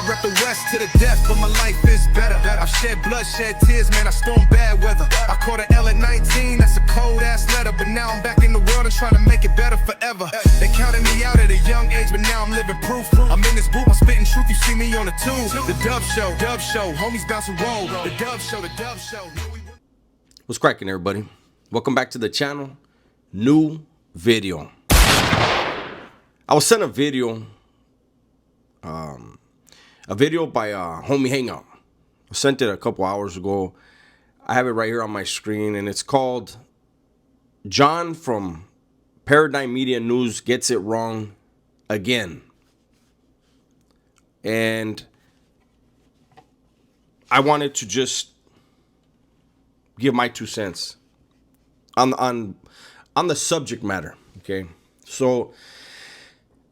I rep the West to the death, but my life is better. I've shed blood, shed tears, man, I stormed bad weather. I caught an L at 19, that's a cold-ass letter. But now I'm back in the world and trying to make it better forever. They counted me out at a young age, but now I'm living proof. I'm in this booth, I'm spitting truth, you see me on the tube. The Dove Show, homies bounce and roll. The Dove Show. What's cracking, everybody? Welcome back to the channel. New video. I was sent a video by homie Hangout. I sent it a couple hours ago. I have it right here on my screen, and it's called John from Paradigm Media News Gets It Wrong Again. And I wanted to just give my 2 cents on the subject matter. Okay, so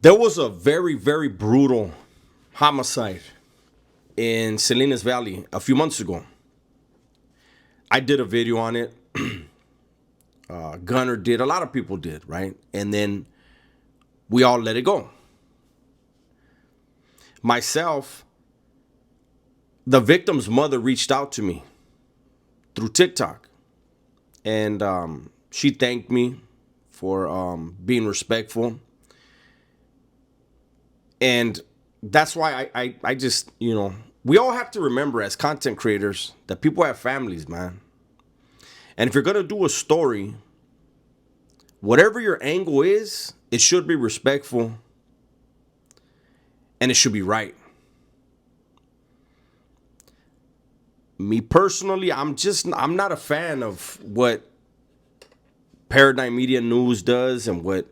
there was a very, very brutal homicide in Salinas Valley a few months ago. I did a video on it. Gunner did. A lot of people did, right? And then we all let it go. Myself, the victim's mother reached out to me through TikTok. And she thanked me for being respectful. And that's why I just, we all have to remember as content creators that people have families, man. And if you're going to do a story, whatever your angle is, it should be respectful and it should be right. Me personally, I'm not a fan of what Paradigm Media News does and what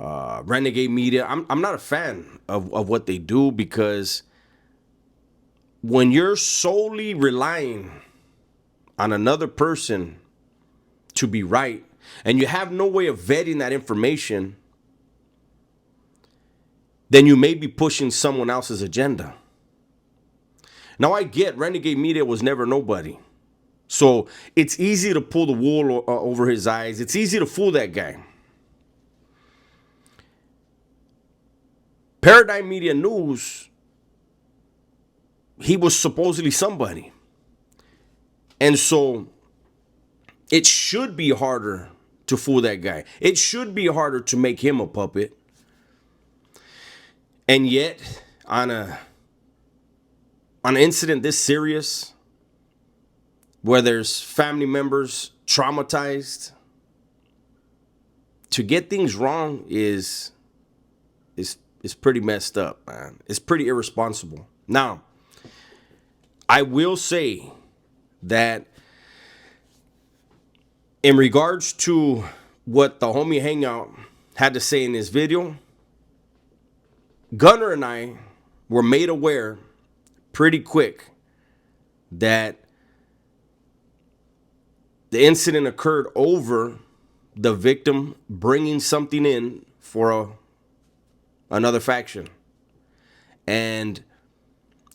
Renegade Media. I'm not a fan of what they do, because when you're solely relying on another person to be right and you have no way of vetting that information, then you may be pushing someone else's agenda. Now, I get Renegade Media was never nobody. So it's easy to pull the wool over his eyes. It's easy to fool that guy. Paradigm Media News, he was supposedly somebody. And so it should be harder to fool that guy. It should be harder to make him a puppet. And yet, on an incident this serious, where there's family members traumatized, to get things wrong is pretty messed up, man. It's pretty irresponsible. Now, I will say that in regards to what the homie Hangout had to say in this video, Gunner and I were made aware pretty quick that the incident occurred over the victim bringing something in for another faction. And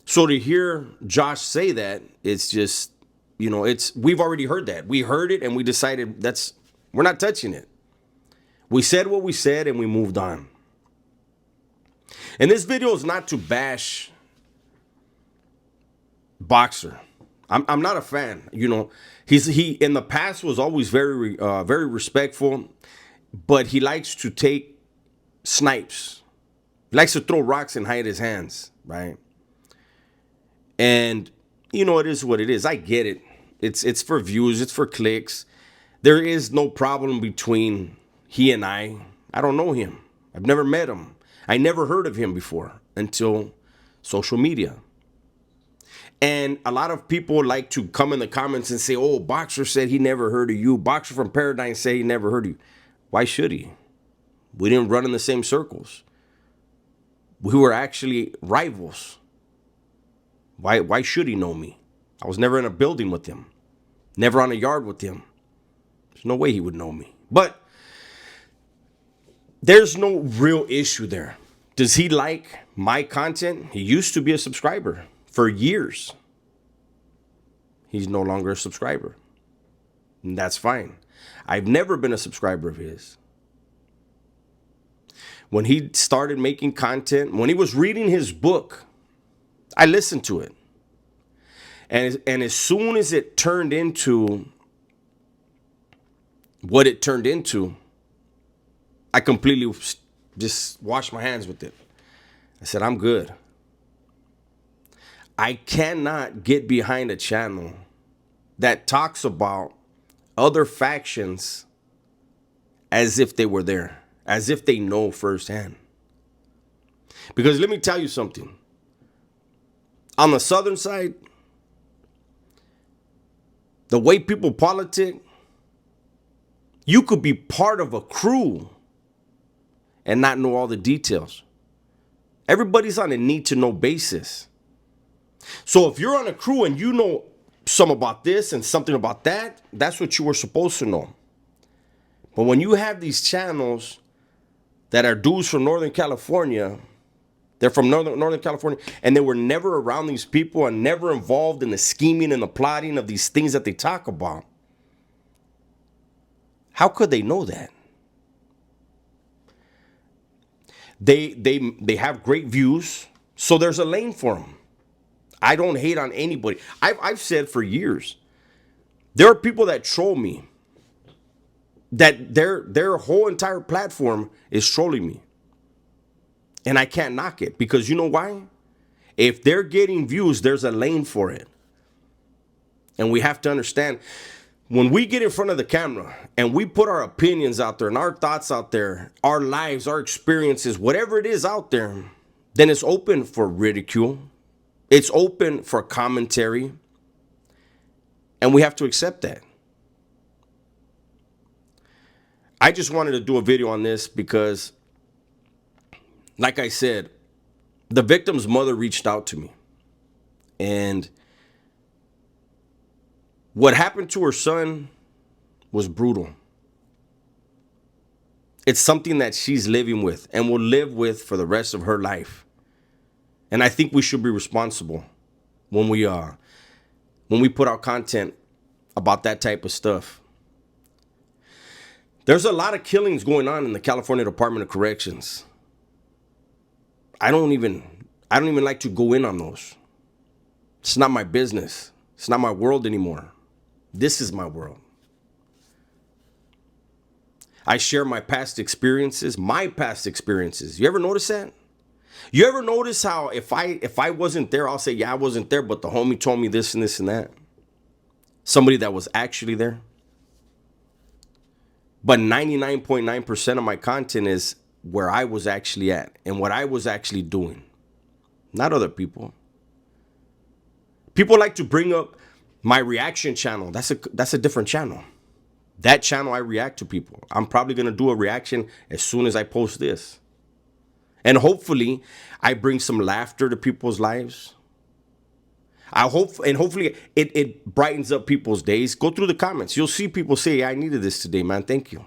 so to hear Josh say that, it's just, we've already heard that. We heard it and we decided we're not touching it. We said what we said and we moved on. And this video is not to bash Boxer. I'm not a fan. He in the past was always very respectful, but he likes to take snipes. He likes to throw rocks and hide his hands, right? And it is what it is. I get it. It's for views. It's for clicks. There is no problem between he and I. I don't know him. I've never met him. I never heard of him before until social media. And a lot of people like to come in the comments and say, oh, Boxer said he never heard of you. Boxer from Paradigm said he never heard of you. Why should he? We didn't run in the same circles. We were actually rivals. Why should he know me? I was never in a building with him. Never on a yard with him. There's no way he would know me. But there's no real issue there. Does he like my content? He used to be a subscriber for years. He's no longer a subscriber. And that's fine. I've never been a subscriber of his. When he started making content, when he was reading his book, I listened to it. And as soon as it turned into what it turned into, I completely just washed my hands with it. I said, I'm good. I cannot get behind a channel that talks about other factions as if they were there, as if they know firsthand. Because let me tell you something. On the southern side, the way people politic, you could be part of a crew and not know all the details. Everybody's on a need-to-know basis. So if you're on a crew and you know some about this and something about that, that's what you were supposed to know. But when you have these channels that are dudes from Northern California, they're from Northern California, and they were never around these people and never involved in the scheming and the plotting of these things that they talk about. How could they know that? They have great views, so there's a lane for them. I don't hate on anybody. I've said for years, there are people that troll me, that their whole entire platform is trolling me. And I can't knock it, because you know why? If they're getting views, there's a lane for it. And we have to understand, when we get in front of the camera and we put our opinions out there and our thoughts out there, our lives, our experiences, whatever it is out there, then it's open for ridicule. It's open for commentary. And we have to accept that. I just wanted to do a video on this because, like I said, the victim's mother reached out to me. And what happened to her son was brutal. It's something that she's living with and will live with for the rest of her life. And I think we should be responsible when we put out content about that type of stuff. There's a lot of killings going on in the California Department of Corrections. I don't even like to go in on those. It's not my business. It's not my world anymore. This is my world. I share my past experiences. You ever notice that? You ever notice how if I wasn't there, I'll say, yeah, I wasn't there, but the homie told me this and this and that. Somebody that was actually there. But 99.9% of my content is where I was actually at and what I was actually doing. Not other people. People like to bring up my reaction channel. That's a different channel. That channel, I react to people. I'm probably going to do a reaction as soon as I post this. And hopefully, I bring some laughter to people's lives. Hopefully it brightens up people's days. Go through the comments. You'll see people say, I needed this today, man. Thank you.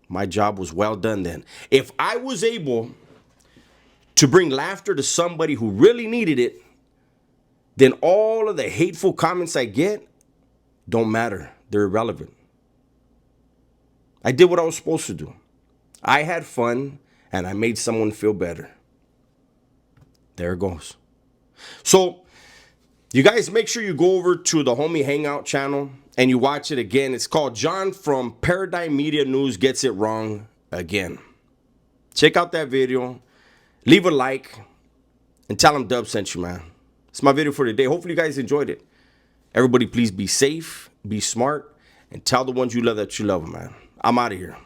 My job was well done then. If I was able to bring laughter to somebody who really needed it, then all of the hateful comments I get don't matter. They're irrelevant. I did what I was supposed to do. I had fun and I made someone feel better. There it goes. So, you guys make sure you go over to the homie Hangout channel and you watch it again. It's called John from Paradigm Media News Gets It Wrong Again. Check out that video. Leave a like and tell him Dub sent you, man. It's my video for today. Hopefully you guys enjoyed it. Everybody please be safe, be smart, and tell the ones you love that you love them, man. I'm out of here.